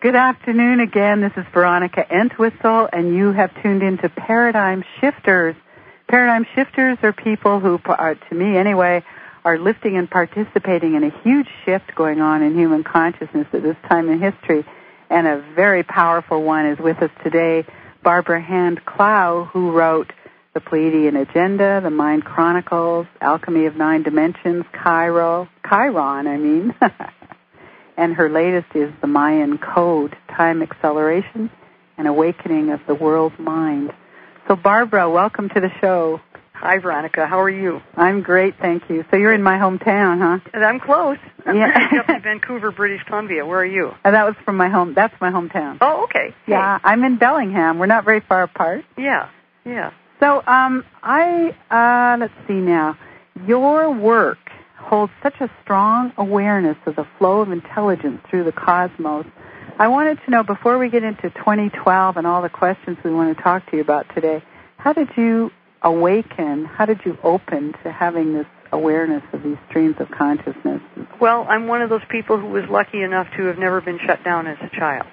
Good afternoon again. This is Veronica Entwistle, and you have tuned into Paradigm Shifters. Paradigm Shifters are people who, to me anyway, are lifting and participating in a huge shift going on in human consciousness at this time in history. And a very powerful one is with us today, Barbara Hand Clow, who wrote the Pleiadian Agenda, the Mayan Chronicles, Alchemy of Nine Dimensions, Chiron, and her latest is the Mayan Code, Time Acceleration and Awakening of the World Mind. So, Barbara, welcome to the show. Hi, Veronica. How are you? I'm great, thank you. So you're in my hometown, huh? And I'm close. I'm yeah. up in Vancouver, British Columbia. Where are you? That was from my home. That's my hometown. Oh, okay. Yeah, hey. I'm in Bellingham. We're not very far apart. Yeah. So, let's see now. Your work holds such a strong awareness of the flow of intelligence through the cosmos. I wanted to know, before we get into 2012 and all the questions we want to talk to you about today, how did you awaken, how did you open to having this awareness of these streams of consciousness? Well, I'm one of those people who was lucky enough to have never been shut down as a child.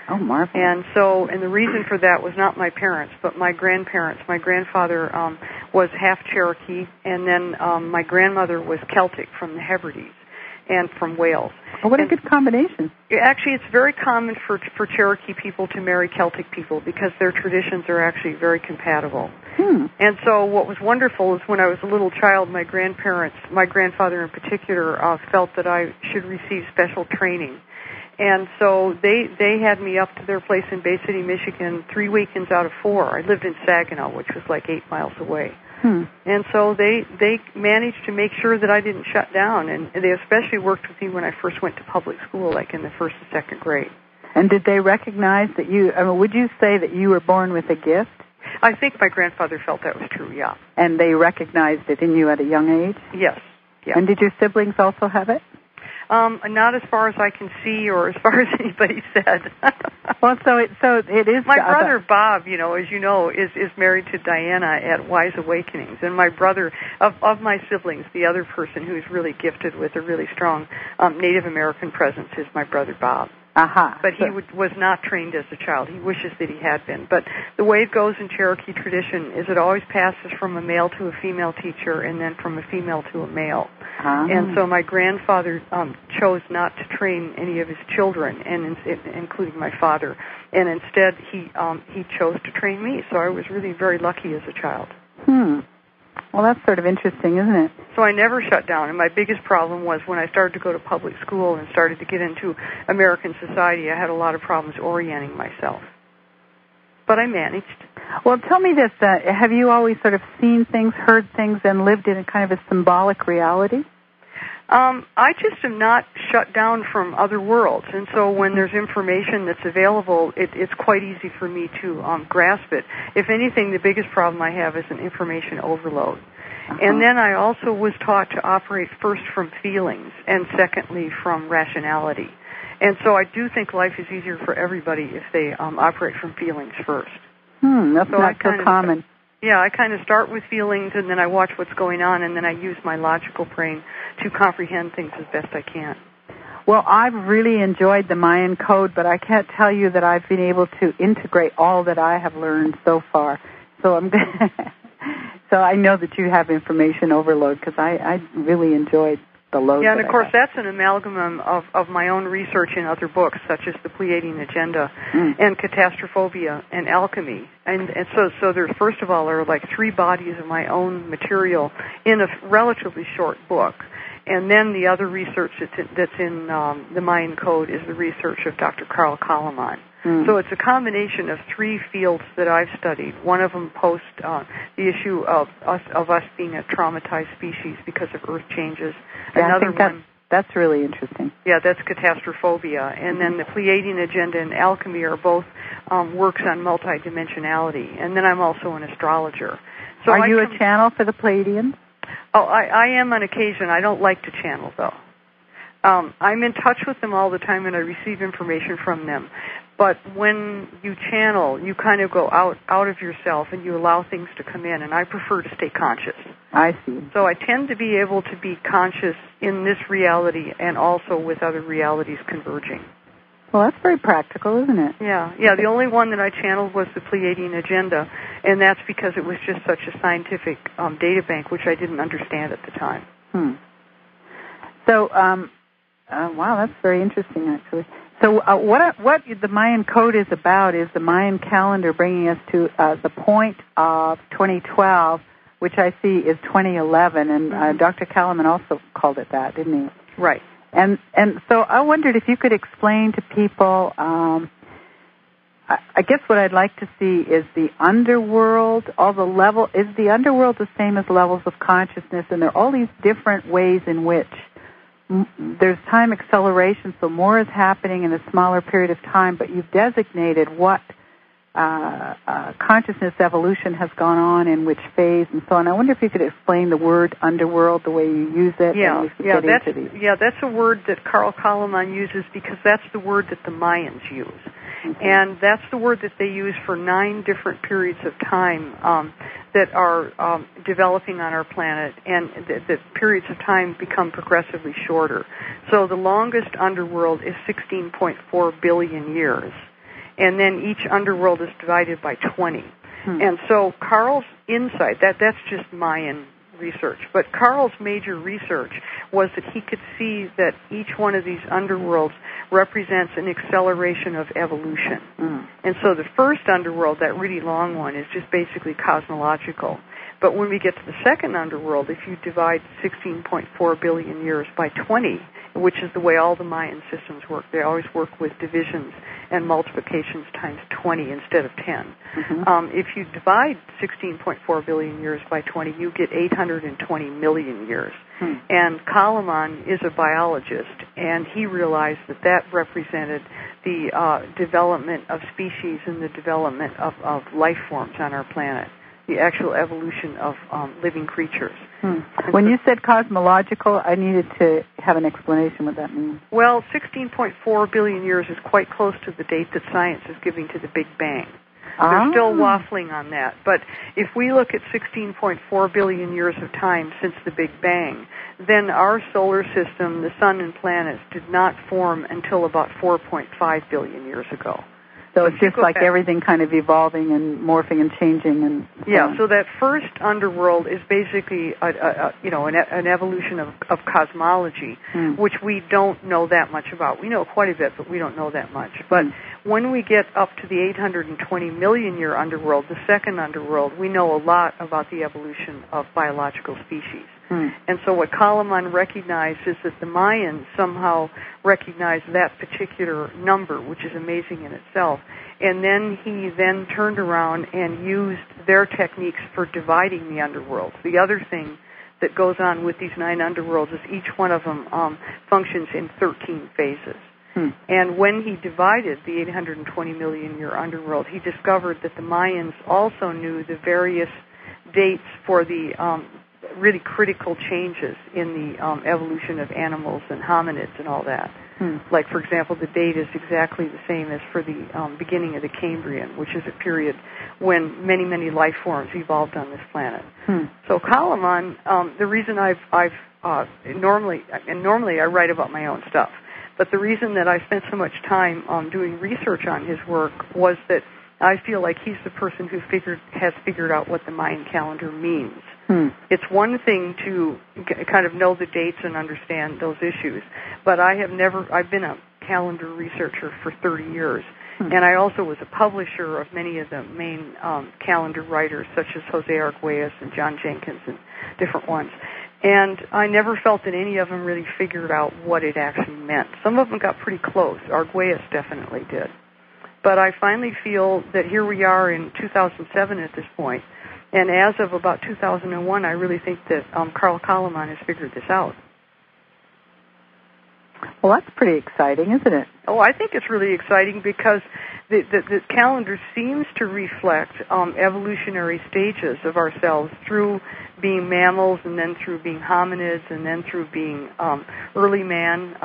Oh, marvelous. And the reason for that was not my parents, but my grandparents. My grandfather was half Cherokee, and then my grandmother was Celtic from the Hebrides and from Wales. Oh, what a good combination. Actually, it's very common for Cherokee people to marry Celtic people because their traditions are actually very compatible. And so what was wonderful is when I was a little child, my grandfather in particular, felt that I should receive special training. And so they had me up to their place in Bay City, Michigan, 3 weekends out of 4. I lived in Saginaw, which was like 8 miles away. And so they managed to make sure that I didn't shut down, and they especially worked with me when I first went to public school, like in the first and second grade. And did they recognize that would you say that you were born with a gift? I think my grandfather felt that was true, yeah. And they recognized it in you at a young age? Yes. Yeah. And did your siblings also have it? Not as far as I can see, or as far as anybody said. Well, so it is. My brother Bob, as you know, is married to Diana at Wise Awakenings, and my brother of my siblings, the other person who's really gifted with a really strong Native American presence is my brother Bob. But he was not trained as a child. He wishes that he had been. But the way it goes in Cherokee tradition is it always passes from a male to a female teacher and then from a female to a male. And so my grandfather chose not to train any of his children, and including my father. And instead, he chose to train me. So I was really very lucky as a child. Well, that's sort of interesting, isn't it? So I never shut down, and my biggest problem was when I started to go to public school and started to get into American society, I had a lot of problems orienting myself. But I managed. Well, tell me this. Have you always sort of seen things, heard things, and lived in a kind of a symbolic reality? I just am not shut down from other worlds, and so when there's information that's available, it's quite easy for me to grasp it. If anything, the biggest problem I have is an information overload. And then I also was taught to operate first from feelings, and secondly from rationality. And so I do think life is easier for everybody if they operate from feelings first. That's so not so common. Yeah, I kind of start with feelings, and then I watch what's going on, and then I use my logical brain to comprehend things as best I can. Well, I've really enjoyed the Mayan Code, but I can't tell you that I've been able to integrate all that I have learned so far. So so I know that you have information overload, because I really enjoyed the load. Yeah, and of course that's an amalgam of my own research in other books, such as the Pleiadian Agenda and Catastrophobia and Alchemy. And so there, first of all, are like 3 bodies of my own material in a relatively short book. And then the other research that's in the Mayan Code is the research of Dr. Carl Kalaman. So it's a combination of 3 fields that I've studied. One of them post the issue of us being a traumatized species because of Earth changes. Yeah, Another one. That's really interesting. Yeah, that's Catastrophobia. And then the Pleiadian Agenda and Alchemy are both works on multidimensionality. And then I'm also an astrologer. So are you a channel for the Pleiadians? Oh, I am on occasion. I don't like to channel, though. I'm in touch with them all the time, and I receive information from them. But when you channel, you kind of go out of yourself, and you allow things to come in, and I prefer to stay conscious. I see. So I tend to be able to be conscious in this reality and also with other realities converging. Well, that's very practical, isn't it? Yeah. The only one that I channeled was the Pleiadian agenda, and that's because it was just such a scientific data bank, which I didn't understand at the time. So, wow, that's very interesting, actually. So, what the Mayan Code is about is the Mayan calendar bringing us to the point of 2012, which I see is 2011, and Dr. Kalaman also called it that, didn't he? Right. And so I wondered if you could explain to people, I guess what I'd like to see is the underworld, is the underworld the same as levels of consciousness, and there are all these different ways in which there's time acceleration, so more is happening in a smaller period of time, but you've designated what consciousness evolution has gone on in which phase and so on. I wonder if you could explain the word underworld, the way you use it. That's a word that Carl Kalaman uses because that's the word that the Mayans use. And that's the word that they use for 9 different periods of time that are developing on our planet, and the periods of time become progressively shorter. So the longest underworld is 16.4 billion years. And then each underworld is divided by 20. And so Carl's insight, that's just Mayan research, but Carl's major research was that he could see that each one of these underworlds represents an acceleration of evolution. And so the first underworld, that really long one, is just basically cosmological. But when we get to the second underworld, if you divide 16.4 billion years by 20, which is the way all the Mayan systems work, they always work with divisions and multiplications times 20 instead of 10. If you divide 16.4 billion years by 20, you get 820 million years. And Kalaman is a biologist, and he realized that represented the development of species and the development of life forms on our planet, the actual evolution of living creatures. When you said cosmological, I needed to have an explanation what that means. Well, 16.4 billion years is quite close to the date that science is giving to the Big Bang. They're still waffling on that. But if we look at 16.4 billion years of time since the Big Bang, then our solar system, the sun and planets, did not form until about 4.5 billion years ago. So it's just like everything kind of evolving and morphing and changing and so that first underworld is basically an evolution of cosmology, which we don't know that much about. We know quite a bit, but we don't know that much. But when we get up to the 820 million year underworld, the second underworld, we know a lot about the evolution of biological species. And so what Kalaman recognized is that the Mayans somehow recognized that particular number, which is amazing in itself. And then he turned around and used their techniques for dividing the underworlds. The other thing that goes on with these 9 underworlds is each one of them functions in 13 phases. And when he divided the 820 million year underworld, he discovered that the Mayans also knew the various dates for the really critical changes in the evolution of animals and hominids and all that. Like, for example, the date is exactly the same as for the beginning of the Cambrian, which is a period when many, many life forms evolved on this planet. So Kalaman, the reason normally I write about my own stuff, but the reason that I spent so much time doing research on his work was that I feel like he's the person who has figured out what the Mayan calendar means. It's one thing to kind of know the dates and understand those issues, but I've been a calendar researcher for 30 years, and I also was a publisher of many of the main calendar writers, such as Jose Arguelles and John Jenkins and different ones. And I never felt that any of them really figured out what it actually meant. Some of them got pretty close. Arguelles definitely did. But I finally feel that here we are in 2007 at this point, and as of about 2001, I really think that Carl Kalaman has figured this out. Well, that's pretty exciting, isn't it? Oh, I think it's really exciting because the calendar seems to reflect evolutionary stages of ourselves through being mammals, and then through being hominids, and then through being early man,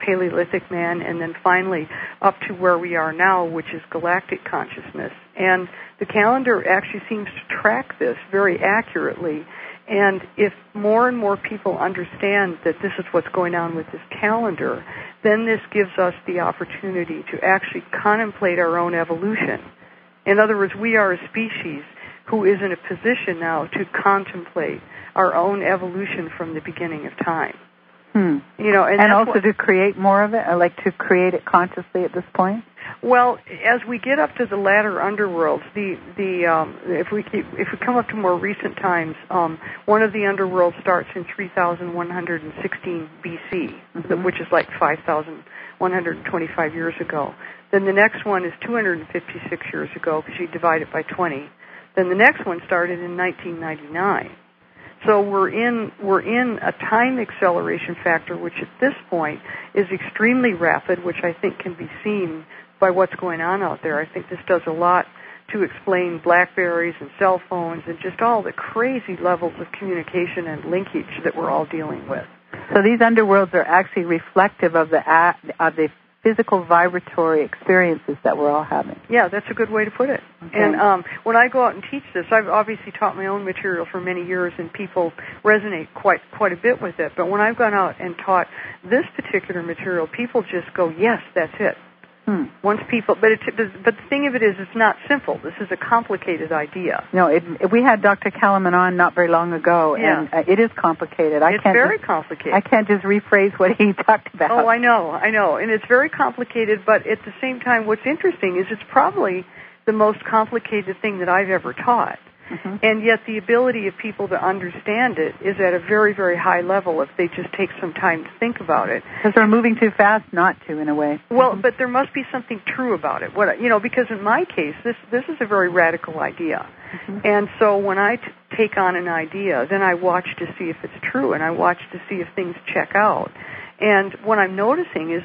Paleolithic man, and then finally up to where we are now, which is galactic consciousness. And the calendar actually seems to track this very accurately. And if more and more people understand that this is what's going on with this calendar, then this gives us the opportunity to actually contemplate our own evolution. In other words, we are a species who is in a position now to contemplate our own evolution from the beginning of time. You know, and also to create more of it, or like to create it consciously at this point. Well, as we get up to the latter underworlds, if we come up to more recent times, one of the underworlds starts in 3116 BC, which is like 5,125 years ago. Then the next one is 256 years ago, because you divide it by 20. Then the next one started in 1999. So we're in a time acceleration factor, which at this point is extremely rapid, which I think can be seen by what's going on out there. I think this does a lot to explain BlackBerries and cell phones and just all the crazy levels of communication and linkage that we're all dealing with. So these underworlds are actually reflective of the physical vibratory experiences that we're all having. Yeah, that's a good way to put it. Okay. And when I go out and teach this, I've obviously taught my own material for many years, and people resonate quite a bit with it. But when I've gone out and taught this particular material, people just go, yes, that's it. Once people, but the thing of it is, it's not simple. This is a complicated idea. No, we had Dr. Kellerman on not very long ago, and it is complicated. It's very complicated. I can't just rephrase what he talked about. Oh, I know, and it's very complicated. But at the same time, what's interesting is it's probably the most complicated thing that I've ever taught. And yet the ability of people to understand it is at a very, very high level if they just take some time to think about it. Because we're moving too fast not to, in a way. Well, but there must be something true about it. Because in my case, this is a very radical idea. And so when I take on an idea, then I watch to see if it's true, and I watch to see if things check out. And what I'm noticing is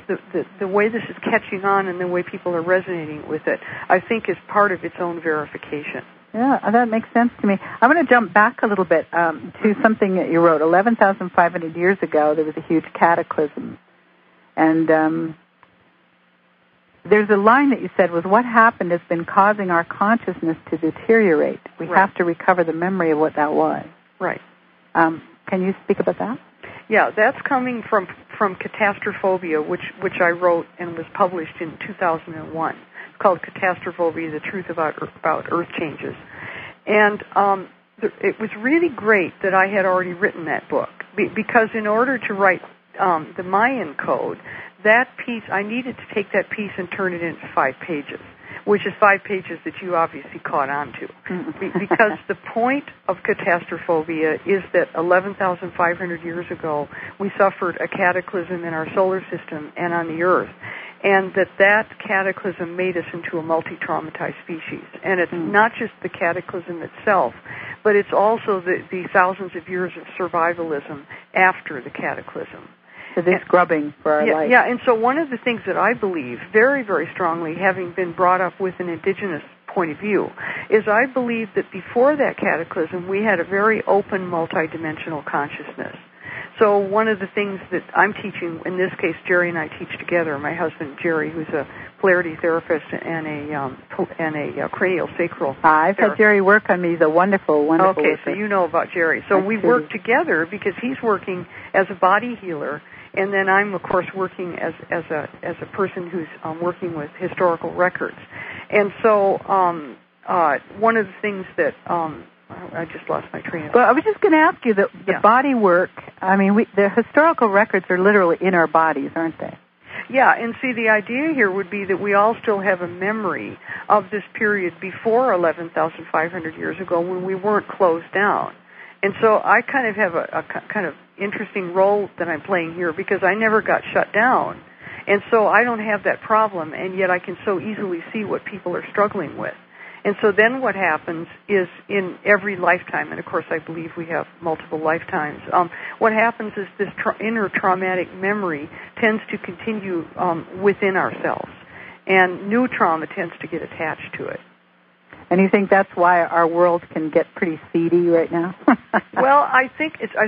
the way this is catching on and the way people are resonating with it, I think is part of its own verification. Yeah, that makes sense to me. I want to jump back a little bit to something that you wrote. 11,500 years ago, there was a huge cataclysm. And there's a line that you said was, what happened has been causing our consciousness to deteriorate. We have to recover the memory of what that was. Right. Can you speak about that? Yeah, that's coming from Catastrophobia, which I wrote and was published in 2001. It's called Catastrophobia, The Truth About Earth Changes. And it was really great that I had already written that book, because in order to write the Mayan Code, that piece, I needed to take that piece and turn it into 5 pages, which is 5 pages that you obviously caught on to. Because the point of Catastrophobia is that 11,500 years ago, we suffered a cataclysm in our solar system and on the Earth. And that cataclysm made us into a multi-traumatized species. And it's not just the cataclysm itself, but it's also the thousands of years of survivalism after the cataclysm. So this grubbing for our life. Yeah, and so one of the things that I believe very, very strongly, having been brought up with an indigenous point of view, is I believe that before that cataclysm, we had a very open, multidimensional consciousness. So one of the things that I'm teaching, in this case, Jerry and I teach together. My husband, Jerry, who's a polarity therapist and a cranial sacral. I've had Jerry work on me. He's a wonderful, wonderful Okay, worker. so you know about Jerry. So we work together because he's working as a body healer, and then I'm, of course, working as a person who's working with historical records. And so one of the things that I just lost my train of thought. Well, I was just going to ask you, the body work, I mean, the historical records are literally in our bodies, aren't they? Yeah, and see, the idea here would be that we all still have a memory of this period before 11,500 years ago when we weren't closed down. And so I kind of have a kind of interesting role that I'm playing here, because I never got shut down. And so I don't have that problem, and yet I can so easily see what people are struggling with. And so then what happens is, in every lifetime, and of course I believe we have multiple lifetimes, what happens is this inner traumatic memory tends to continue within ourselves, and new trauma tends to get attached to it. And you think that's why our world can get pretty seedy right now? Well, I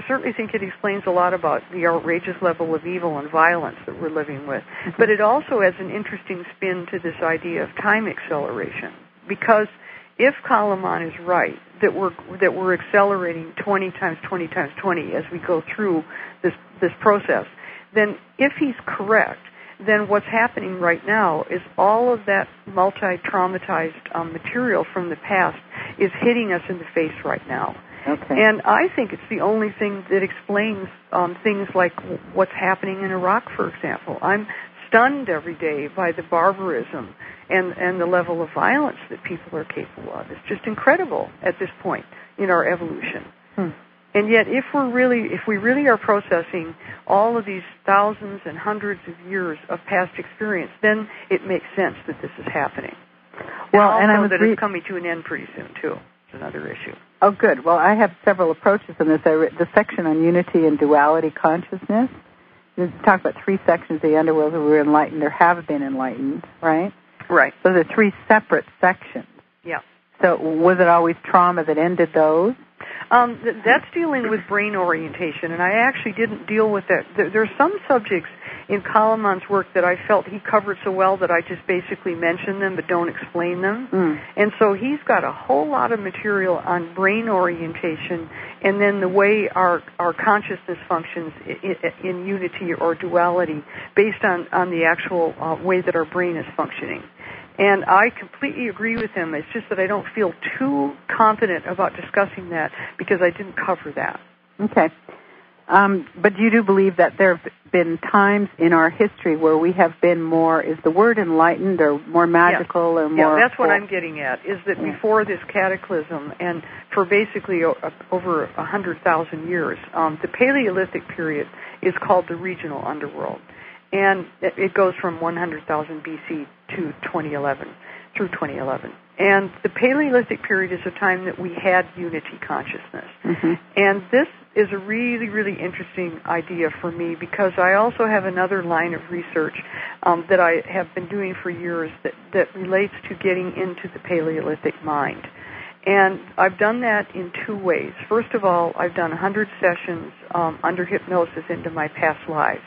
certainly think it explains a lot about the outrageous level of evil and violence that we're living with. But it also adds an interesting spin to this idea of time acceleration. Because if Kalaman is right, that we're accelerating 20 times 20 times 20 as we go through this process, then if he's correct, then what's happening right now is all of that multi-traumatized material from the past is hitting us in the face right now. Okay. And I think it's the only thing that explains things like what's happening in Iraq, for example. I'm stunned every day by the barbarism and the level of violence that people are capable of. It's just incredible at this point in our evolution. And yet, if we really are processing all of these thousands and hundreds of years of past experience, then it makes sense that this is happening. Well, and also that it's coming to an end pretty soon, too. It's another issue. Oh, good. Well, I have several approaches in this. The section on unity and duality consciousness. You talk about 3 sections of the underworld who were enlightened or have been enlightened, right? Right. So there are 3 separate sections. Yeah. So was it always trauma that ended those? That's dealing with brain orientation, and I actually didn't deal with that. There are some subjects in Kalaman's work that I felt he covered so well that I just basically mention them but don't explain them. And so he's got a whole lot of material on brain orientation and then the way our consciousness functions in unity or duality based on the actual way that our brain is functioning. And I completely agree with him. It's just that I don't feel too confident about discussing that because I didn't cover that. Okay. But you do believe that there have been times in our history where we have been more, is the word enlightened or more magical or more... Yeah, that's what I'm getting at, is that before this cataclysm and for basically over 100,000 years, the Paleolithic period is called the regional underworld. And it goes from 100,000 BC to 2011, through 2011. And the Paleolithic period is a time that we had unity consciousness. And this is a really, really interesting idea for me because I also have another line of research that I have been doing for years that relates to getting into the Paleolithic mind. And I've done that in 2 ways. First of all, I've done 100 sessions under hypnosis into my past lives.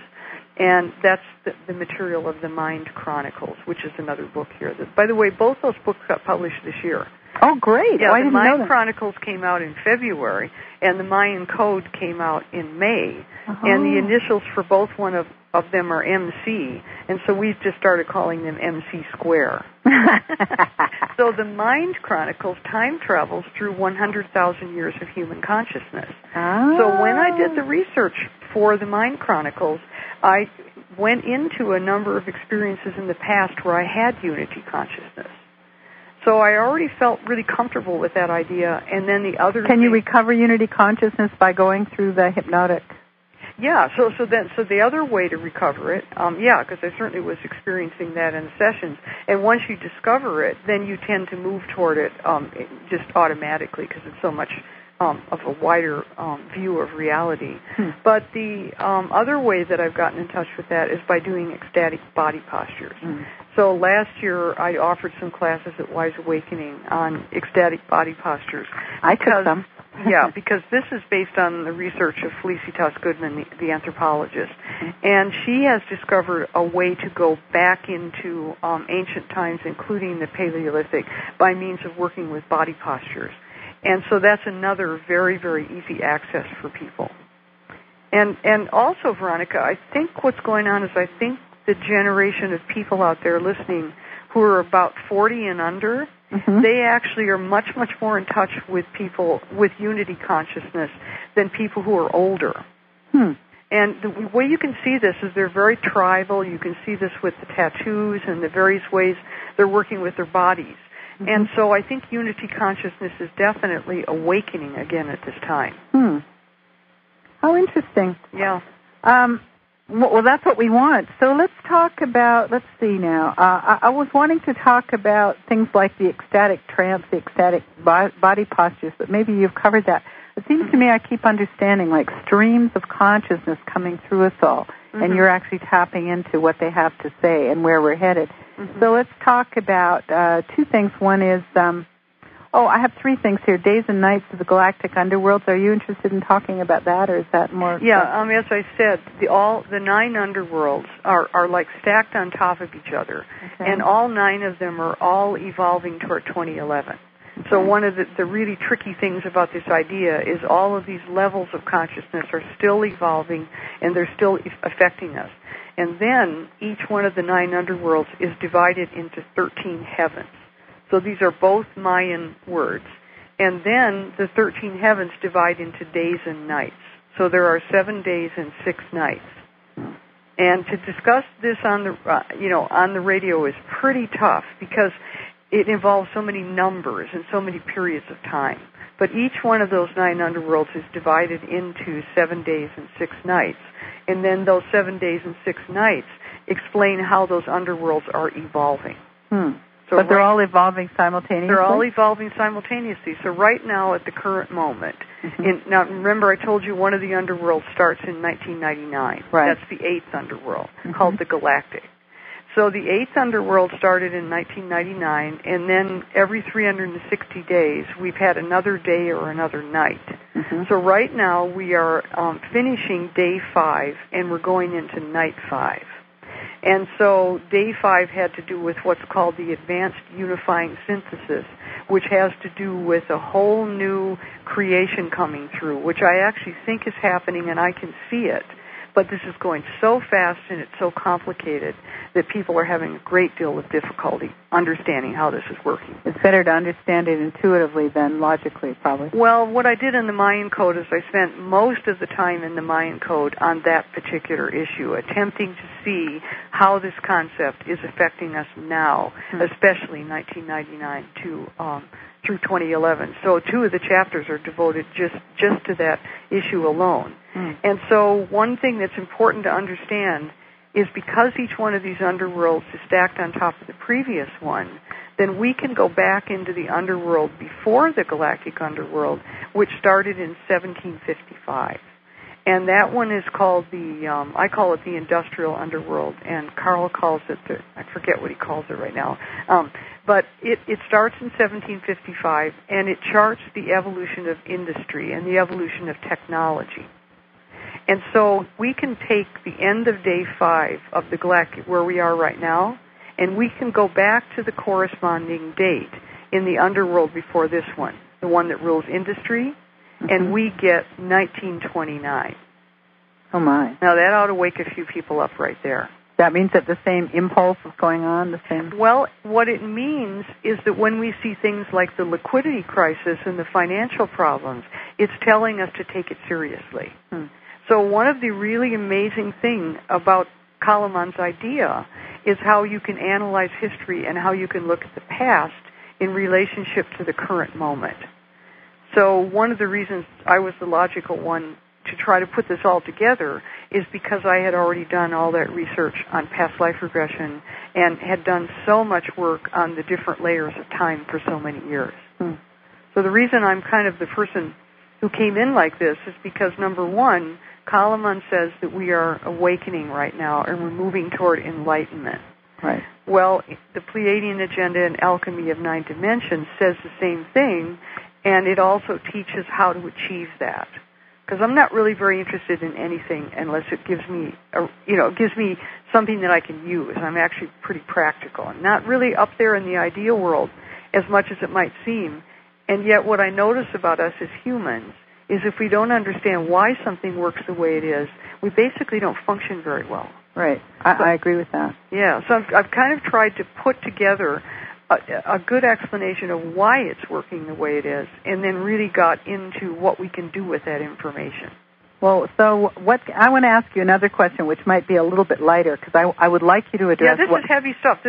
And that's the material of the Mayan Chronicles, which is another book here. By the way, both those books got published this year. Oh, great. Yeah, the Mayan Chronicles came out in February, and the Mayan Code came out in May. And the initials for both one of them are MC, and so we've just started calling them MC Square. So the Mayan Chronicles time travels through 100,000 years of human consciousness. So when I did the research for the Mayan Chronicles, I went into a number of experiences in the past where I had unity consciousness. So I already felt really comfortable with that idea. And then the other Can you recover unity consciousness by going through the hypnotic? Yeah, so the other way to recover it, because I certainly was experiencing that in the sessions. And once you discover it, then you tend to move toward it just automatically because it's so much of a wider view of reality. But the other way that I've gotten in touch with that is by doing ecstatic body postures. So last year I offered some classes at Wise Awakening on ecstatic body postures. I took them. Yeah, because this is based on the research of Felicitas Goodman, the anthropologist. And she has discovered a way to go back into ancient times, including the Paleolithic, by means of working with body postures. And so that's another very, very easy access for people. And also, Veronica, I think what's going on is I think the generation of people out there listening who are about 40 and under, they actually are much, much more in touch with people with unity consciousness than people who are older. And the way you can see this is they're very tribal. You can see this with the tattoos and the various ways they're working with their bodies. And so I think unity consciousness is definitely awakening again at this time. How interesting. Yeah. Well, that's what we want. So let's talk about, let's see now. I was wanting to talk about things like the ecstatic trance, the ecstatic body postures, but maybe you've covered that. It seems to me I keep understanding like streams of consciousness coming through us all, and you're actually tapping into what they have to say and where we're headed. So let's talk about 2 things. One is Oh, I have 3 things here. Days and nights of the galactic underworlds. Are you interested in talking about that, or is that more? Yeah, as I said, the 9 underworlds are like stacked on top of each other, okay. And all 9 of them are all evolving toward 2011. Okay. So one of the really tricky things about this idea is all of these levels of consciousness are still evolving, and they're still affecting us. And then each one of the 9 underworlds is divided into 13 heavens. So these are both Mayan words. And then the 13 heavens divide into days and nights. So there are 7 days and 6 nights. And to discuss this on the radio is pretty tough because it involves so many numbers and so many periods of time. But each one of those 9 underworlds is divided into 7 days and 6 nights. And then those 7 days and 6 nights explain how those underworlds are evolving. So but they're all evolving simultaneously? They're all evolving simultaneously. So right now, at the current moment, now remember I told you one of the underworlds starts in 1999. Right. That's the 8th underworld, called the Galactic. So the 8th underworld started in 1999, and then every 360 days, we've had another day or another night. So right now, we are finishing day 5, and we're going into night 5. And so day 5 had to do with what's called the advanced unifying synthesis, which has to do with a whole new creation coming through, which I actually think is happening, and I can see it. But this is going so fast and it's so complicated that people are having a great deal of difficulty understanding how this is working. It's better to understand it intuitively than logically, probably. Well, what I did in the Mayan Code is I spent most of the time in the Mayan Code on that particular issue, attempting to see how this concept is affecting us now, especially 1999 through 2011. So 2 of the chapters are devoted just to that issue alone. And so one thing that's important to understand is because each one of these underworlds is stacked on top of the previous one, then we can go back into the underworld before the galactic underworld, which started in 1755. And that one is called I call it the Industrial Underworld, and Carl calls it I forget what he calls it right now. But it starts in 1755, and it charts the evolution of industry and the evolution of technology. And so we can take the end of day 5 of the galactic, where we are right now, and we can go back to the corresponding date in the underworld before this one, the one that rules industry, and we get 1929. Oh, my. Now, that ought to wake a few people up right there. That means that the same impulse is going on, the same? Well, what it means is that when we see things like the liquidity crisis and the financial problems, it's telling us to take it seriously. So one of the really amazing things about Kalaman's idea is how you can analyze history and how you can look at the past in relationship to the current moment. So one of the reasons I was the logical one to try to put this all together is because I had already done all that research on past life regression and had done so much work on the different layers of time for so many years. So the reason I'm kind of the person who came in like this is because, number one, Kalaman says that we are awakening right now and we're moving toward enlightenment. Right. Well, the Pleiadian agenda and alchemy of 9 dimensions says the same thing, and it also teaches how to achieve that. Because I'm not really very interested in anything unless it gives me, gives me something that I can use. I'm actually pretty practical. I'm not really up there in the ideal world as much as it might seem. And yet what I notice about us as humans is if we don't understand why something works the way it is, we basically don't function very well. Right. I agree with that. Yeah. So I've kind of tried to put together a good explanation of why it's working the way it is, and then really got into what we can do with that information. Well, so I want to ask you another question, which might be a little bit lighter, because I would like you to address. Yeah, this is heavy stuff.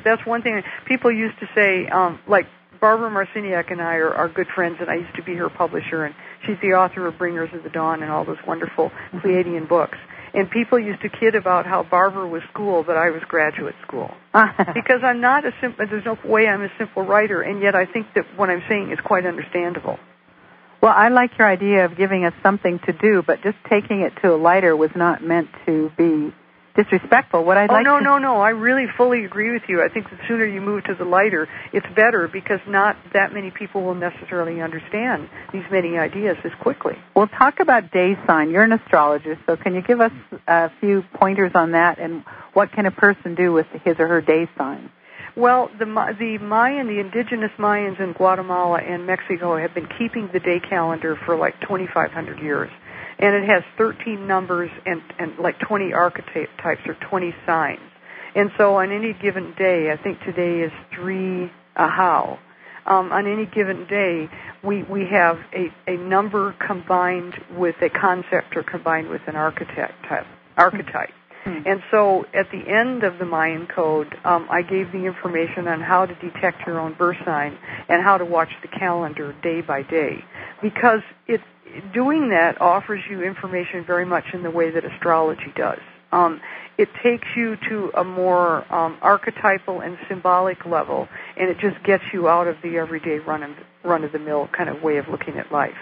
That's one thing people used to say, like Barbara Marciniak and I are good friends, and I used to be her publisher, and she's the author of Bringers of the Dawn and all those wonderful Pleiadian books. And people used to kid about how Barbara was school, but I was graduate school. Because I'm not there's no way I'm a simple writer, and yet I think that what I'm saying is quite understandable. Well, I like your idea of giving us something to do, but just taking it to a lighter was not meant to be disrespectful. What I'd like no, to... no. I really fully agree with you. I think the sooner you move to the lighter, it's better, because not that many people will necessarily understand these many ideas as quickly. We'll talk about day sign. You're an astrologist, so can you give us a few pointers on that, and what can a person do with his or her day sign? Well, the Mayan, the indigenous Mayans in Guatemala and Mexico have been keeping the day calendar for like 2,500 years. And it has 13 numbers and like 20 archetypes or 20 signs. And so on any given day, I think today is 3 Ahau. On any given day, we have a number combined with a concept or combined with an archetype. And so at the end of the Mayan Code, I gave the information on how to detect your own birth sign and how to watch the calendar day by day. Because doing that offers you information very much in the way that astrology does. It takes you to a more archetypal and symbolic level, and it just gets you out of the everyday run-of-the-mill kind of way of looking at life.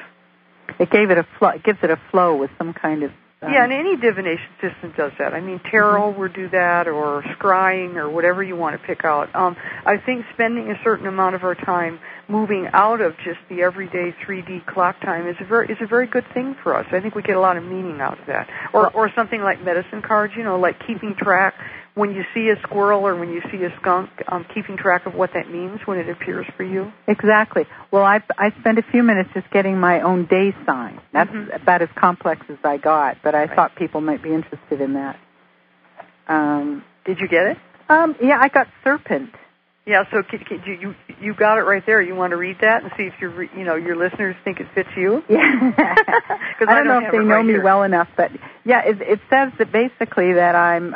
It gives it a flow with some kind of... Yeah, and any divination system does that. I mean, tarot would do that, or scrying, or whatever you want to pick out. I think spending a certain amount of our time moving out of just the everyday 3D clock time is a very good thing for us. I think we get a lot of meaning out of that. Or something like medicine cards, like keeping track. When you see a squirrel or when you see a skunk, keeping track of what that means when it appears for you. Exactly. Well, I spent a few minutes just getting my own day sign. That's about as complex as I got, but I thought people might be interested in that. Did you get it? Yeah, I got serpent. Yeah, so you got it right there. You want to read that and see if your listeners think it fits you? Yeah. I don't know if they know me well enough, but yeah, it says that basically that I'm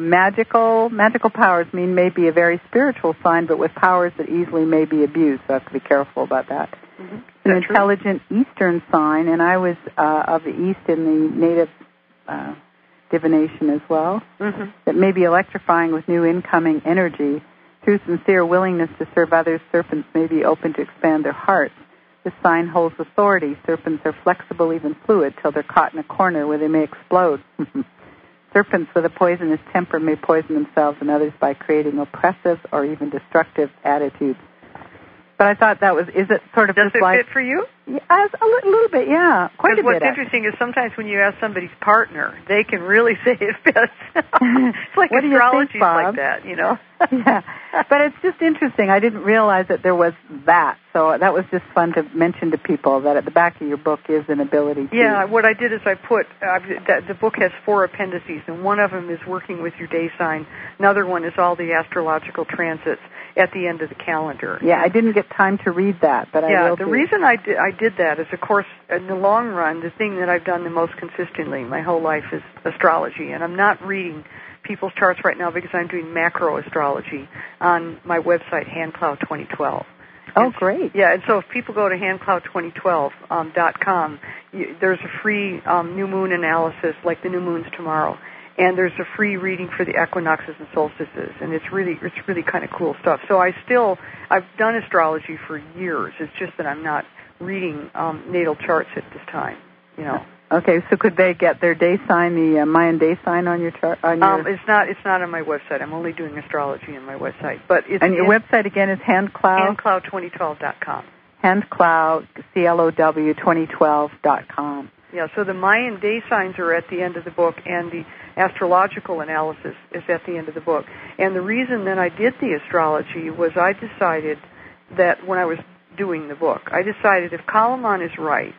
magical. Magical powers mean maybe a very spiritual sign, but with powers that easily may be abused, so I have to be careful about that. Mm-hmm. It's an intelligent Eastern sign, and I was of the East in the native divination as well, that may be electrifying with new incoming energy. Through sincere willingness to serve others, serpents may be open to expand their hearts. This sign holds authority. Serpents are flexible, even fluid, till they're caught in a corner where they may explode. Serpents with a poisonous temper may poison themselves and others by creating oppressive or even destructive attitudes. But I thought is it sort of Does just it like... fit for you? Yeah, a little bit, yeah. Quite a bit. What's interesting is sometimes when you ask somebody's partner, they can really say it fits. It's like astrology's like that, Yeah, but it's just interesting. I didn't realize that there was that, so that was just fun to mention to people, that at the back of your book is an ability to... Yeah, what I did is I put... the book has 4 appendices, and one of them is working with your day sign. Another one is all the astrological transits at the end of the calendar. Yeah, I didn't get time to read that, but I will. Yeah, the reason I did that is, of course, in the long run, the thing that I've done the most consistently my whole life is astrology, and I'm not reading people's charts right now because I'm doing macro astrology on my website, Hand Clow 2012. Oh, great. Yeah, and so if people go to handclow2012.com, there's a free new moon analysis, like the new moon's tomorrow. And there's a free reading for the equinoxes and solstices, and it's really kind of cool stuff. So I've done astrology for years. It's just that I'm not reading natal charts at this time, Okay, so could they get their day sign, the Mayan day sign, on your chart? It's not on my website. I'm only doing astrology on my website. But and your website again is Handclow? Handclow2012.com. Handclow, CLOW 2012.com. Yeah, so the Mayan day signs are at the end of the book, and the astrological analysis is at the end of the book. And the reason that I did the astrology was I decided that when I was doing the book, I decided if Kalaman is right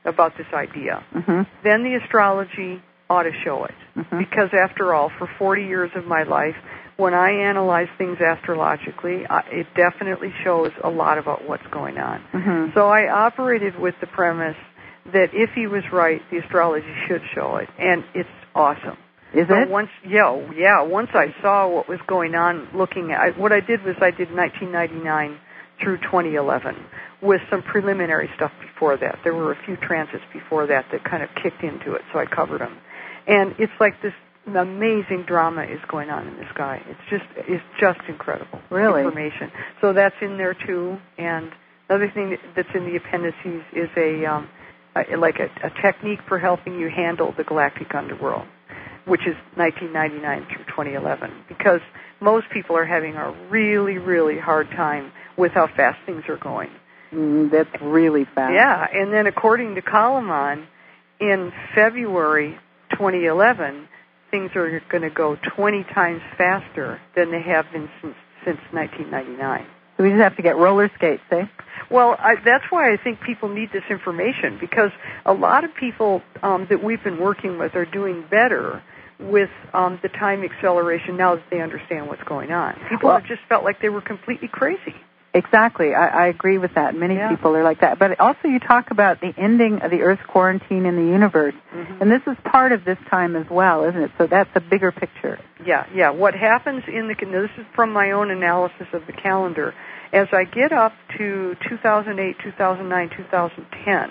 about this idea, then the astrology ought to show it. Because after all, for 40 years of my life, when I analyze things astrologically, it definitely shows a lot about what's going on. So I operated with the premise that if he was right, the astrology should show it, and it's awesome. Is it? Once I saw what was going on, what I did was I did 1999 through 2011 with some preliminary stuff before that. There were a few transits before that kind of kicked into it, so I covered them. And it's like this amazing drama is going on in the sky. It's just incredible. Really? Information. So that's in there too. And another thing that's in the appendices is a technique for helping you handle the galactic underworld. which is 1999 through 2011, because most people are having a really, really hard time with how fast things are going. That's really fast. Yeah, and then according to Kalaman, in February 2011, things are going to go 20 times faster than they have been since 1999. So we just have to get roller skates, eh? Well, that's why I think people need this information, because a lot of people that we've been working with are doing better with the time acceleration now that they understand what's going on. People have just felt like they were completely crazy. Exactly. I agree with that. Many people are like that. But also you talk about the ending of the Earth's quarantine in the universe. Mm-hmm. And this is part of this time as well, isn't it? So that's a bigger picture. Yeah. What happens this is from my own analysis of the calendar. As I get up to 2008, 2009, 2010,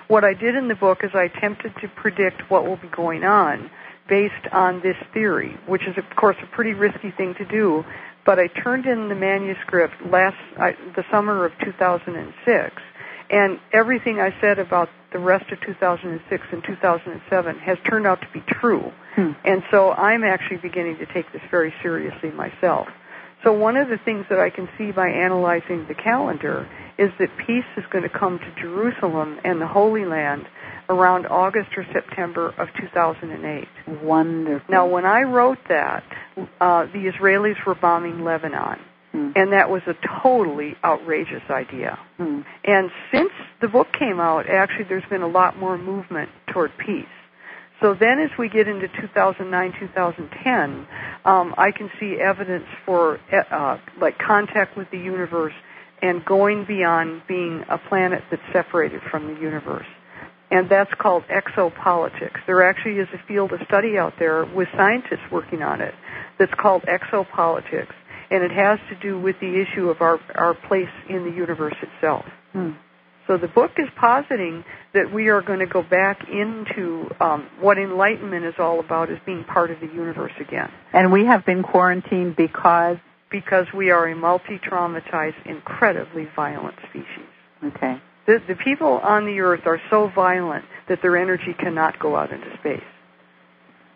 what I did in the book is I attempted to predict what will be going on based on this theory, which is, of course, a pretty risky thing to do. But I turned in the manuscript the summer of 2006, and everything I said about the rest of 2006 and 2007 has turned out to be true. And so I'm actually beginning to take this very seriously myself. So one of the things that I can see by analyzing the calendar is that peace is going to come to Jerusalem and the Holy Land around August or September of 2008. Wonderful. Now, when I wrote that, the Israelis were bombing Lebanon, and that was a totally outrageous idea. And since the book came out, actually there's been a lot more movement toward peace. So then as we get into 2009, 2010, I can see evidence for like contact with the universe and going beyond being a planet that's separated from the universe. And that's called exopolitics. There actually is a field of study out there with scientists working on it that's called exopolitics, and it has to do with the issue of our place in the universe itself. So the book is positing that we are going to go back into what enlightenment is all about, as being part of the universe again. And we have been quarantined because we are a multi-traumatized, incredibly violent species. Okay. The people on the Earth are so violent that their energy cannot go out into space.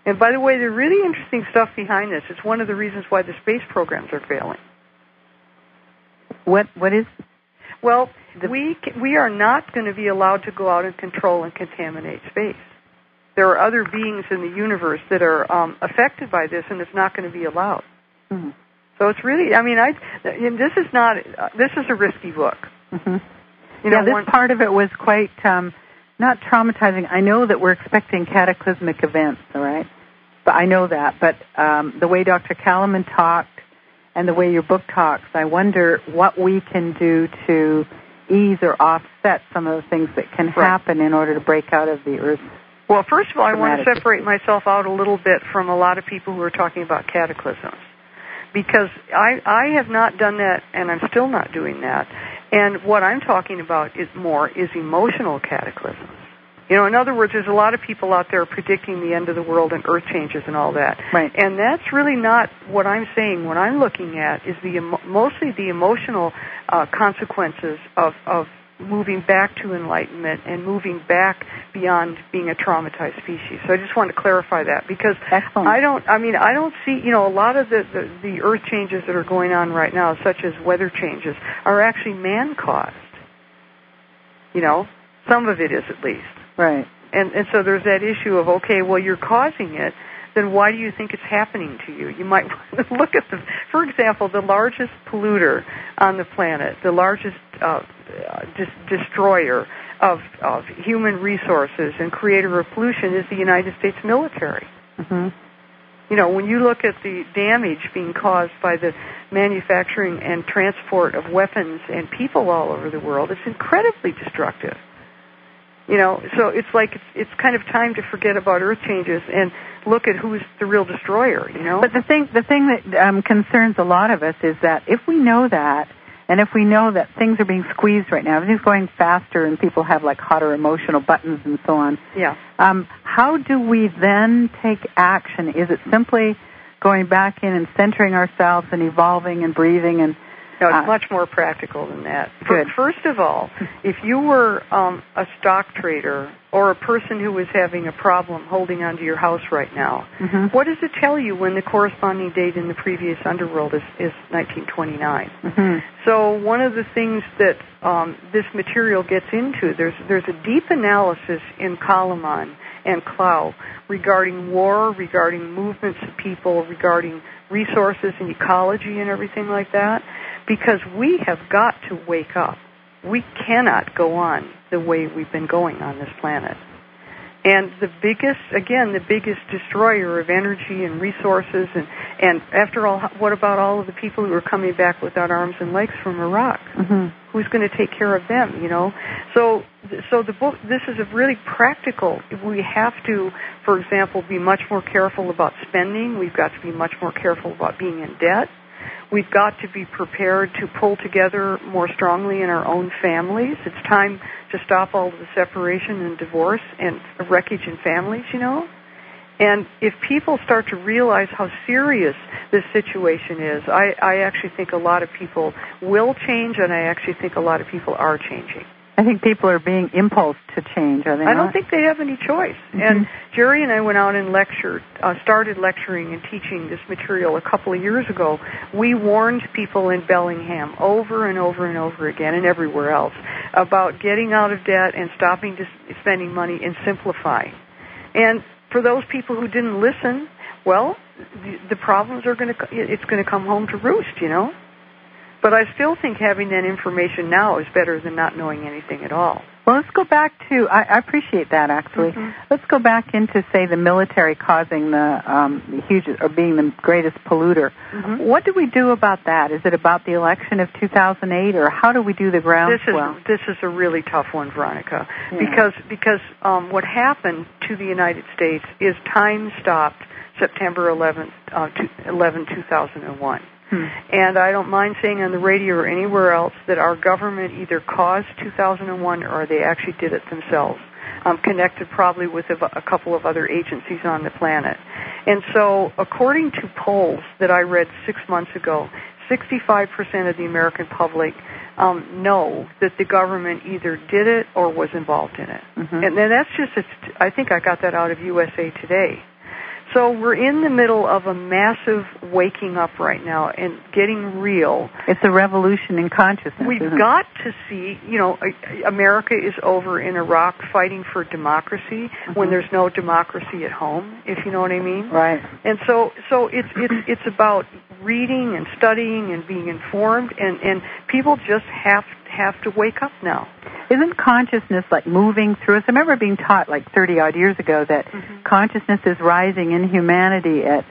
And by the way, there's really interesting stuff behind this. It's one of the reasons why the space programs are failing. What is? Well, we are not going to be allowed to go out and control and contaminate space. There are other beings in the universe that are affected by this, and it's not going to be allowed. So it's really, this is a risky book. This part of it was quite not traumatizing. I know that we're expecting cataclysmic events, all right? But I know that. But the way Dr. Kalaman talked and the way your book talks, I wonder what we can do to ease or offset some of the things that can happen in order to break out of the Earth. Well, first of all, I want to separate myself out a little bit from a lot of people who are talking about cataclysms, because I have not done that, and I'm still not doing that. And what I'm talking about is emotional cataclysms. In other words, there's a lot of people out there predicting the end of the world and earth changes and all that. Right. And that's really not what I'm saying. What I'm looking at is mostly the emotional consequences of moving back to enlightenment and moving back beyond being a traumatized species. So I just want to clarify that, because I don't see, a lot of the earth changes that are going on right now, such as weather changes, are actually man-caused. Some of it is, at least. Right. And so there's that issue of, okay, well, you're causing it, then why do you think it's happening to you? You might look at for example, the largest polluter on the planet, the largest destroyer of human resources and creator of pollution is the United States military. When you look at the damage being caused by the manufacturing and transport of weapons and people all over the world, it's incredibly destructive. So it's like it's kind of time to forget about earth changes and look at who's the real destroyer, But the thing that concerns a lot of us is that if we know that, and if we know that things are being squeezed right now, everything's going faster and people have like hotter emotional buttons and so on. Yeah. How do we then take action? Is it simply going back in and centering ourselves and evolving and breathing and No, it's much more practical than that. Good. First of all, if you were a stock trader or a person who was having a problem holding onto your house right now, what does it tell you when the corresponding date in the previous underworld is 1929? So one of the things that this material gets into, there's a deep analysis in Kalaman and Clow regarding war, regarding movements of people, regarding resources and ecology and everything like that, because we have got to wake up. We cannot go on the way we've been going on this planet. And the biggest destroyer of energy and resources, and after all, what about all of the people who are coming back without arms and legs from Iraq? Who's going to take care of them, you know? So the book, this is a really practical. We have to, for example, be much more careful about spending. We've got to be much more careful about being in debt. We've got to be prepared to pull together more strongly in our own families. It's time to stop all of the separation and divorce and wreckage in families, you know. And if people start to realize how serious this situation is, I actually think a lot of people will change, and I actually think a lot of people are changing. I think people are being impulsed to change, are they not? I don't think they have any choice. And Jerry and I went out and started lecturing and teaching this material a couple of years ago. We warned people in Bellingham over and over and over again, and everywhere else, about getting out of debt and stopping spending money and simplifying. And for those people who didn't listen, well, the problems are it's going to come home to roost, you know. But I still think having that information now is better than not knowing anything at all. Well, let's go back to, I appreciate that, actually. Let's go back into, say, the military causing the huge, or being the greatest polluter. What do we do about that? Is it about the election of 2008, or how do we do the groundswell? This is a really tough one, Veronica, because what happened to the United States is time stopped September 11, 2001. And I don't mind saying on the radio or anywhere else that our government either caused 2001 or they actually did it themselves, connected probably with a couple of other agencies on the planet. And so according to polls that I read 6 months ago, 65% of the American public know that the government either did it or was involved in it. And then that's just, I think I got that out of USA Today. So we're in the middle of a massive waking up right now and getting real. It's a revolution in consciousness. We've got to see, you know, America is over in Iraq fighting for democracy when there's no democracy at home, if you know what I mean. Right. And so it's about reading and studying and being informed, and people just have to wake up now. Isn't consciousness like moving through us? I remember being taught like 30-odd years ago that consciousness is rising in humanity at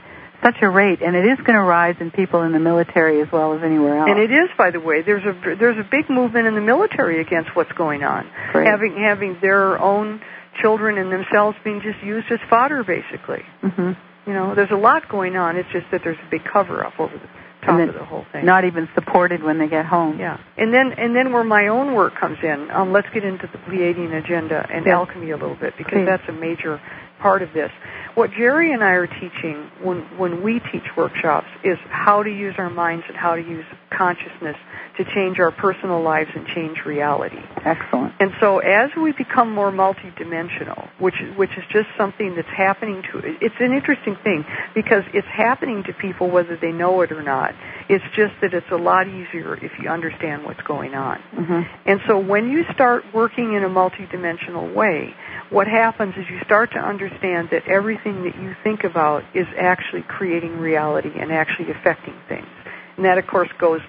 such a rate, and it is going to rise in people in the military as well as anywhere else. And it is, by the way. There's a big movement in the military against what's going on. Great. Having their own children and themselves being just used as fodder, basically. You know, there's a lot going on. It's just that there's a big cover-up over the top of the whole thing. Not even supported when they get home. Yeah. And then where my own work comes in, let's get into the Pleiadian agenda and alchemy a little bit, because that's a major part of this. What Jerry and I are teaching when we teach workshops is how to use our minds and how to use consciousness to change our personal lives and change reality. Excellent. And so as we become more multidimensional, which is just something that's happening to, it's an interesting thing because it's happening to people whether they know it or not. It's just that it's a lot easier if you understand what's going on. And so when you start working in a multidimensional way, what happens is you start to understand that everything that you think about is actually creating reality and actually affecting things. And that, of course, goes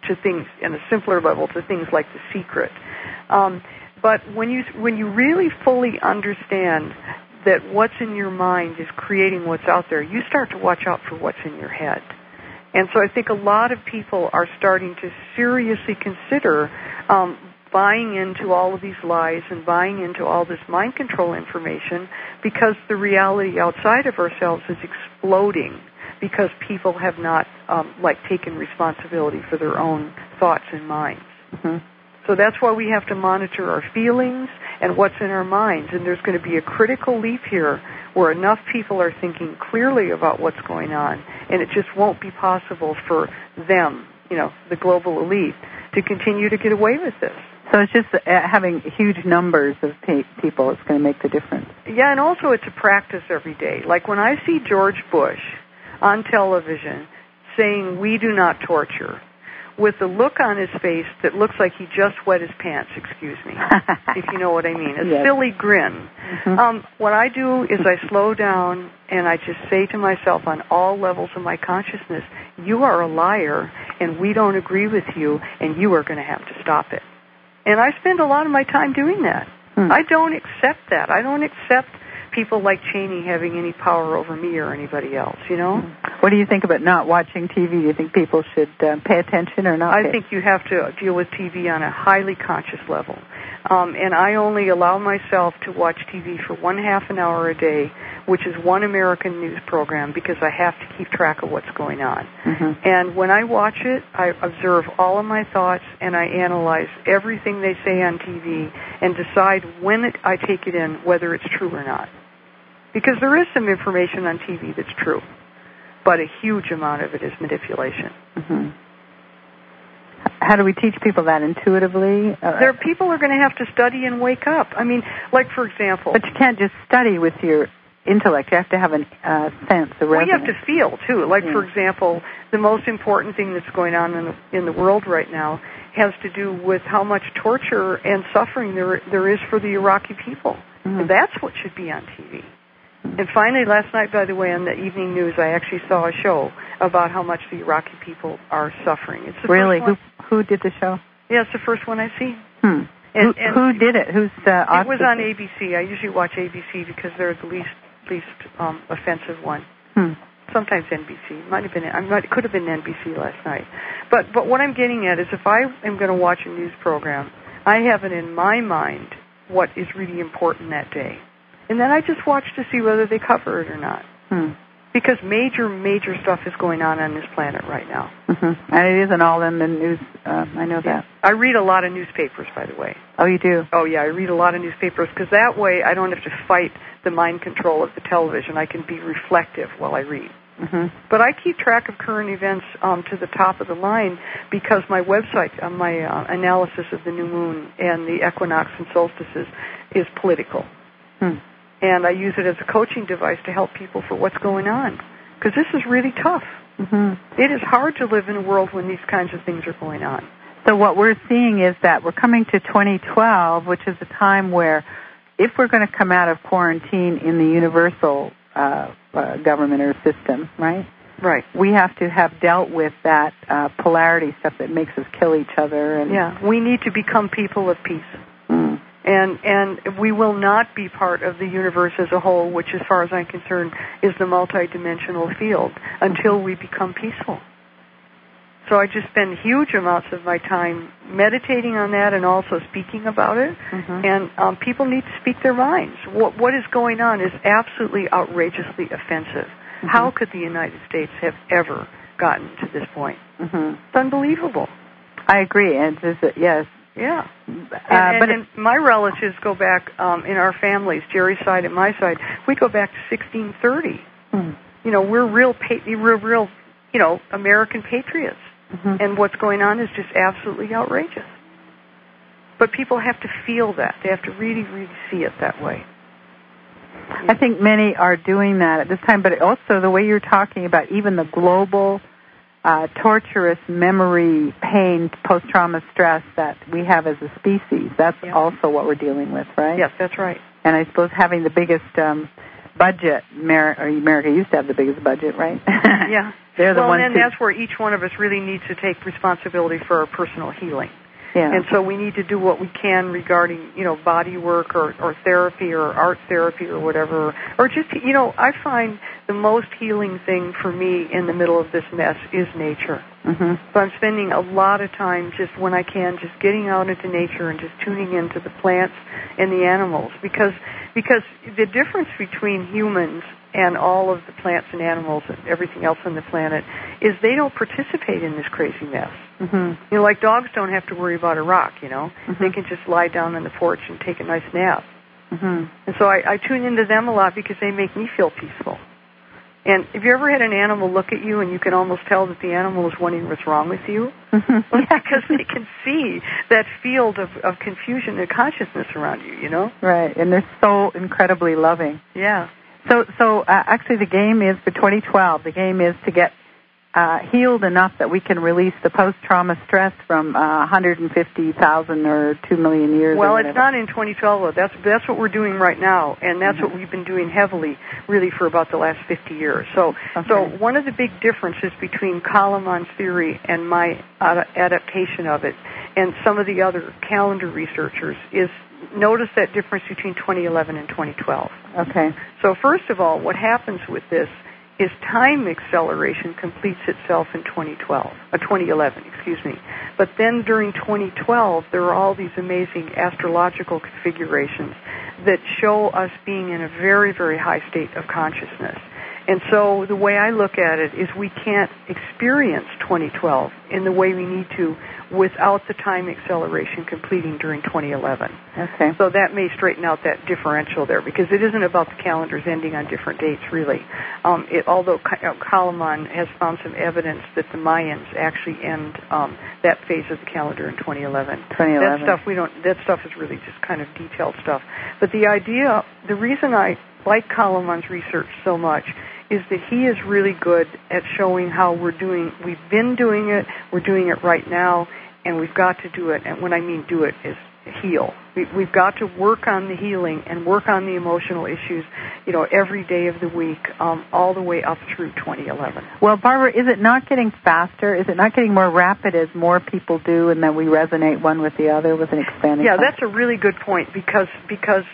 to things in a simpler level, to things like The Secret. But when you really fully understand that what's in your mind is creating what's out there, you start to watch out for what's in your head. And so I think a lot of people are starting to seriously consider buying into all of these lies and buying into all this mind control information, because the reality outside of ourselves is exploding because people have not taken responsibility for their own thoughts and minds. So that's why we have to monitor our feelings and what's in our minds. And there's going to be a critical leap here where enough people are thinking clearly about what's going on, and it just won't be possible for them the global elite to continue to get away with this. So it's just having huge numbers of people is going to make the difference. Yeah, and also it's a practice every day. Like when I see George Bush on television saying, "We do not torture," with a look on his face that looks like he just wet his pants, excuse me, if you know what I mean, a silly grin. What I do is I slow down and I just say to myself on all levels of my consciousness, you are a liar and we don't agree with you and you are going to have to stop it. And I spend a lot of my time doing that. I don't accept that. I don't accept people like Cheney having any power over me or anybody else, What do you think about not watching TV? Do you think people should pay attention or not? I think you have to deal with TV on a highly conscious level. And I only allow myself to watch TV for 1/2 an hour a day, which is one American news program, because I have to keep track of what's going on. And when I watch it, I observe all of my thoughts and I analyze everything they say on TV and decide when I take it in, whether it's true or not. Because there is some information on TV that's true, but a huge amount of it is manipulation. How do we teach people that intuitively? People are going to have to study and wake up. I mean, like, for example... But you can't just study with your intellect. You have to have a sense, a resonance. Well, you have to feel, too. Like, for example, the most important thing that's going on in the world right now has to do with how much torture and suffering there is for the Iraqi people. And that's what should be on TV. And finally, last night, by the way, on the evening news, I actually saw a show about how much the Iraqi people are suffering. It's the really? First one. Who did the show? Yeah, it's the first one I've seen. And who did it? Who's It was on ABC. I usually watch ABC because they're the least offensive one. Sometimes NBC. It could have been NBC last night. But what I'm getting at is if I am going to watch a news program, I have it in my mind what is really important that day. And then I just watch to see whether they cover it or not. Because major stuff is going on this planet right now. And it isn't all in the news. I know that. I read a lot of newspapers, by the way. Oh, you do? Oh, yeah, I read a lot of newspapers because that way I don't have to fight the mind control of the television. I can be reflective while I read. But I keep track of current events to the top of the line because my website, my analysis of the new moon and the equinox and solstices is political. And I use it as a coaching device to help people for what's going on. Because this is really tough. It is hard to live in a world when these kinds of things are going on. So what we're seeing is that we're coming to 2012, which is a time where if we're going to come out of quarantine in the universal government or system, right? Right. We have to have dealt with that polarity stuff that makes us kill each other. And we need to become people of peace. And we will not be part of the universe as a whole, which, as far as I'm concerned, is the multidimensional field, until we become peaceful. So I just spend huge amounts of my time meditating on that and also speaking about it. And people need to speak their minds. What is going on is absolutely outrageously offensive. How could the United States have ever gotten to this point? It's unbelievable. I agree. And yes. Yeah. And my relatives go back in our families, Jerry's side and my side, we go back to 1630. We're real, American patriots. And what's going on is just absolutely outrageous. But people have to feel that. They have to really, really see it that way. I think many are doing that at this time, but also the way you're talking about even the global torturous memory, pain, post-trauma stress that we have as a species. That's also what we're dealing with, right? Yes, that's right. And I suppose having the biggest budget, America used to have the biggest budget, right? Yeah. They're the ones and that's where each one of us really needs to take responsibility for our personal healing. Yeah. And so we need to do what we can regarding, body work or therapy or art therapy or whatever. Or just, I find the most healing thing for me in the middle of this mess is nature. So I'm spending a lot of time just when I can, just getting out into nature and just tuning into the plants and the animals. Because the difference between humans and all of the plants and animals and everything else on the planet is they don't participate in this crazy mess. Like dogs don't have to worry about a rock, They can just lie down on the porch and take a nice nap. And so I tune into them a lot because they make me feel peaceful. And have you ever had an animal look at you and you can almost tell that the animal is wondering what's wrong with you? Well, because they can see that field of confusion and consciousness around you, you know? Right, and they're so incredibly loving. Yeah. So actually the game is for 2012. The game is to get healed enough that we can release the post-trauma stress from 150,000 or 2 million years. Well, it's not in 2012. That's what we're doing right now, and that's what we've been doing heavily, really, for about the last 50 years. So one of the big differences between Kalaman's theory and my adaptation of it, and some of the other calendar researchers, is notice that difference between 2011 and 2012. Okay. So first of all, what happens with this is time acceleration completes itself in 2011, excuse me. But then during 2012, there are all these amazing astrological configurations that show us being in a very, very high state of consciousness. And so the way I look at it is we can't experience 2012 in the way we need to without the time acceleration completing during 2011. Okay. So that may straighten out that differential there, because it isn't about the calendars ending on different dates, really. Although Kalaman has found some evidence that the Mayans actually end that phase of the calendar in 2011. That stuff is really just kind of detailed stuff. But the reason I like Kalaman's research so much is that he is really good at showing how we've been doing it, we're doing it right now, and we've got to do it. And when I mean do it is heal. We've got to work on the healing and work on the emotional issues, every day of the week, all the way up through 2011. Well, Barbara, is it not getting faster? Is it not getting more rapid as more people do, and then we resonate one with the other with an expanding? Yeah, that's a really good point, because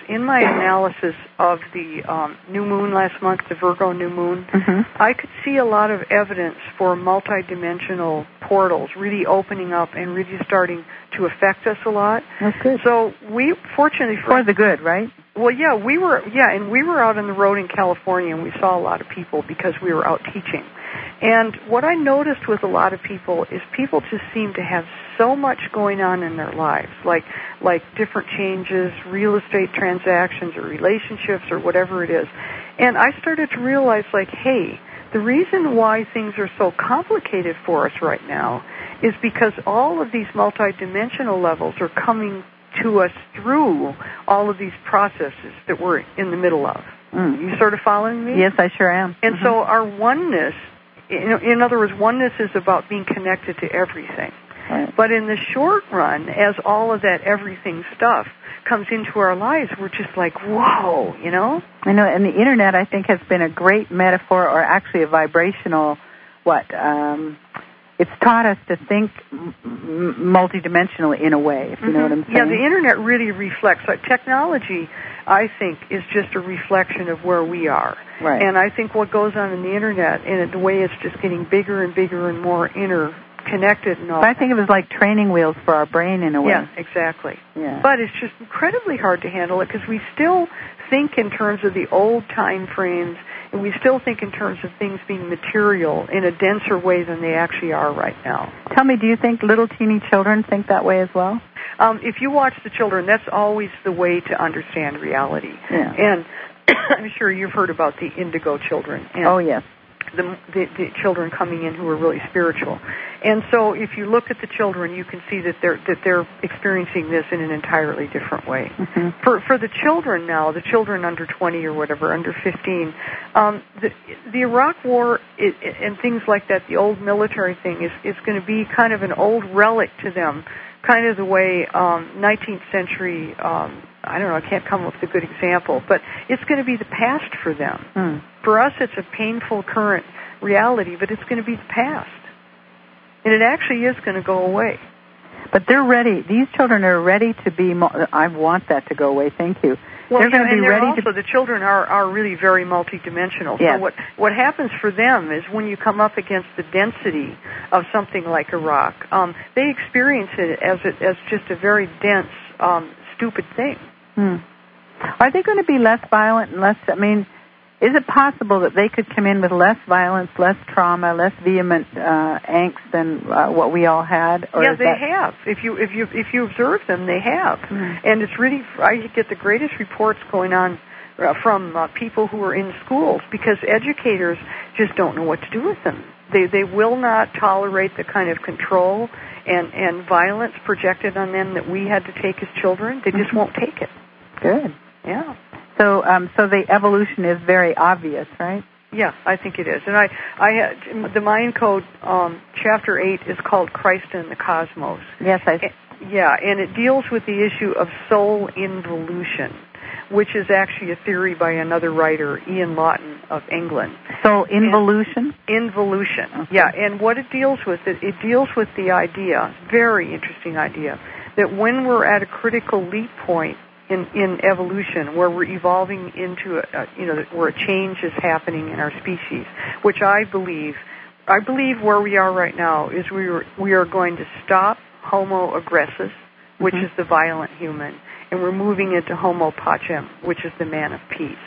in my analysis of the new moon last month, the Virgo new moon, I could see a lot of evidence for multidimensional portals really opening up and really starting to affect us a lot. That's good. So we, fortunately for the good, right? Well, we were out on the road in California, and we saw a lot of people because we were out teaching. And what I noticed with a lot of people is people just seem to have so much going on in their lives, like different changes, real estate transactions, or relationships, or whatever it is. And I started to realize, hey, the reason why things are so complicated for us right now is because all of these multidimensional levels are coming to us through all of these processes that we're in the middle of. You sort of following me? Yes, I sure am. And so our oneness, in other words, oneness is about being connected to everything. Right. But in the short run, as all of that everything stuff comes into our lives, we're just like, whoa, I know, and the Internet, I think, has been a great metaphor, or actually a vibrational, it's taught us to think multidimensionally in a way, if you know what I'm saying. Yeah, the Internet really reflects. Technology, I think, is just a reflection of where we are. Right. And I think what goes on in the Internet, and the way it's just getting bigger and bigger and more interconnected and all. But I think it was like training wheels for our brain in a way. Yeah, exactly. Yeah. But it's just incredibly hard to handle it, because we still think in terms of the old time frames, and we still think in terms of things being material in a denser way than they actually are right now. Tell me, do you think little teeny children think that way as well? If you watch the children, that's always the way to understand reality. Yeah. And I'm sure you've heard about the Indigo Children. And oh, yes. The children coming in who are really spiritual. And so if you look at the children, you can see that they're experiencing this in an entirely different way. For the children now, the children under 20 or whatever, under 15, the Iraq War and things like that, the old military thing, is going to be kind of an old relic to them, kind of the way 19th century, I don't know, I can't come up with a good example, but it's going to be the past for them. For us, it's a painful current reality, but it's going to be the past. And it actually is going to go away. But they're ready. These children are ready to be, I want that to go away, thank you. Well, they're going to be ready also, the children are really very multidimensional. Yes. So what happens for them is when you come up against the density of something like Iraq, they experience it as just a very dense, stupid thing. Are they going to be less violent and less, is it possible that they could come in with less violence, less trauma, less vehement angst than what we all had? Or they have. If you observe them, they have. And it's really, I get the greatest reports going on people who are in schools, because educators just don't know what to do with them. They will not tolerate the kind of control and violence projected on them that we had to take as children. They just won't take it. Good. Yeah. So the evolution is very obvious, right? Yeah, I think it is. And I had the Mayan Code, Chapter 8 is called Christ in the Cosmos. Yes, and it deals with the issue of soul involution, which is actually a theory by another writer, Ian Lawton of England. So involution? Involution, okay. Yeah. And what it deals with, it deals with the idea, very interesting idea, that when we're at a critical leap point in evolution, where we're evolving into where a change is happening in our species, which I believe where we are right now is we are going to stop Homo aggressivus, which is the violent human, and we're moving into Homo pacem, which is the man of peace.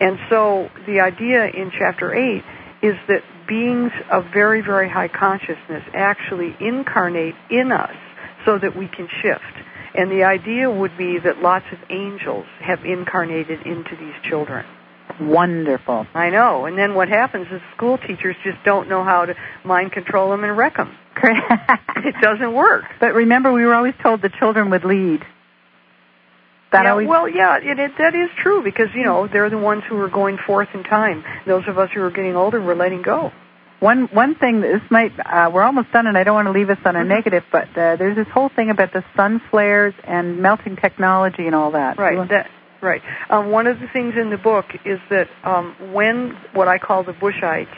And so the idea in Chapter 8 is that beings of very, very high consciousness actually incarnate in us so that we can shift. And the idea would be that lots of angels have incarnated into these children. Wonderful. I know. And then what happens is school teachers just don't know how to mind control them and wreck them. It doesn't work. But remember, we were always told the children would lead. That is true, because, they're the ones who are going forth in time. Those of us who are getting older, we're letting go. One thing, this might, we're almost done, and I don't want to leave us on a negative, but there's this whole thing about the sun flares and melting technology and all that. Right, right. One of the things in the book is that when what I call the Bushites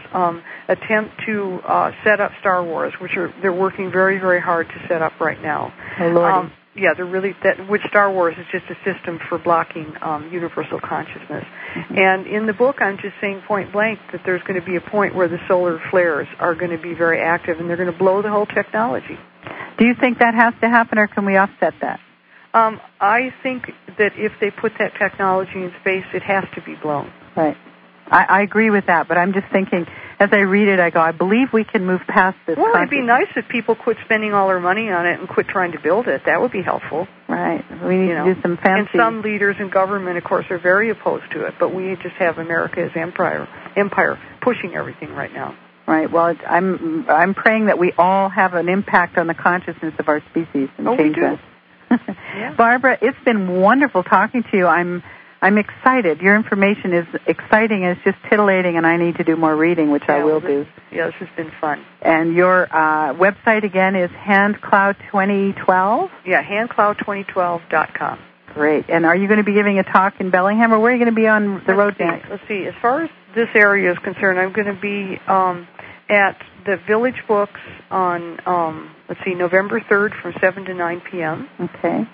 attempt to set up Star Wars, they're working very, very hard to set up right now. Oh, Lordy. Yeah, they're really which Star Wars is just a system for blocking universal consciousness. And in the book, I'm just saying point blank that there's going to be a point where the solar flares are going to be very active, and they're going to blow the whole technology. Do you think that has to happen, or can we offset that? I think that if they put that technology in space, it has to be blown. Right. I agree with that, but I'm just thinking, as I read it, I go, I believe we can move past this. Well, it'd be nice if people quit spending all their money on it and quit trying to build it. That would be helpful. Right. We need to do some fancy. And some leaders in government, of course, are very opposed to it, but we just have America as empire pushing everything right now. Right. Well, I'm praying that we all have an impact on the consciousness of our species and change that. Yeah. Barbara, it's been wonderful talking to you. I'm excited. Your information is exciting. It's just titillating, and I need to do more reading, which I will do. Yeah, this has been fun. And your website, again, is Hand Clow 2012? Yeah, handclow2012.com. Great. And are you going to be giving a talk in Bellingham, or where are you going to be on the road next? Let's see. As far as this area is concerned, I'm going to be at the Village Books on, November 3rd from 7 to 9 p.m. Okay.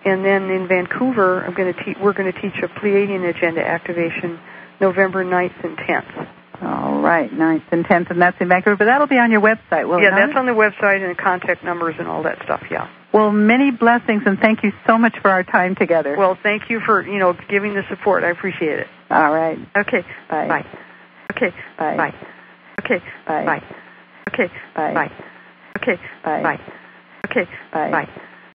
And then in Vancouver, we're going to teach a Pleiadian agenda activation November 9th and 10th. All right, 9th and 10th, and that's in Vancouver. But that'll be on your website, will it not? Yeah, that's on the website, and the contact numbers and all that stuff, yeah. Well, many blessings, and thank you so much for our time together. Well, thank you for, giving the support. I appreciate it. All right. Okay. Bye. Bye. Okay. Bye. Bye. Okay. Bye. Bye. Okay. Bye. Bye. Okay. Bye. Bye. Okay. Bye. Bye.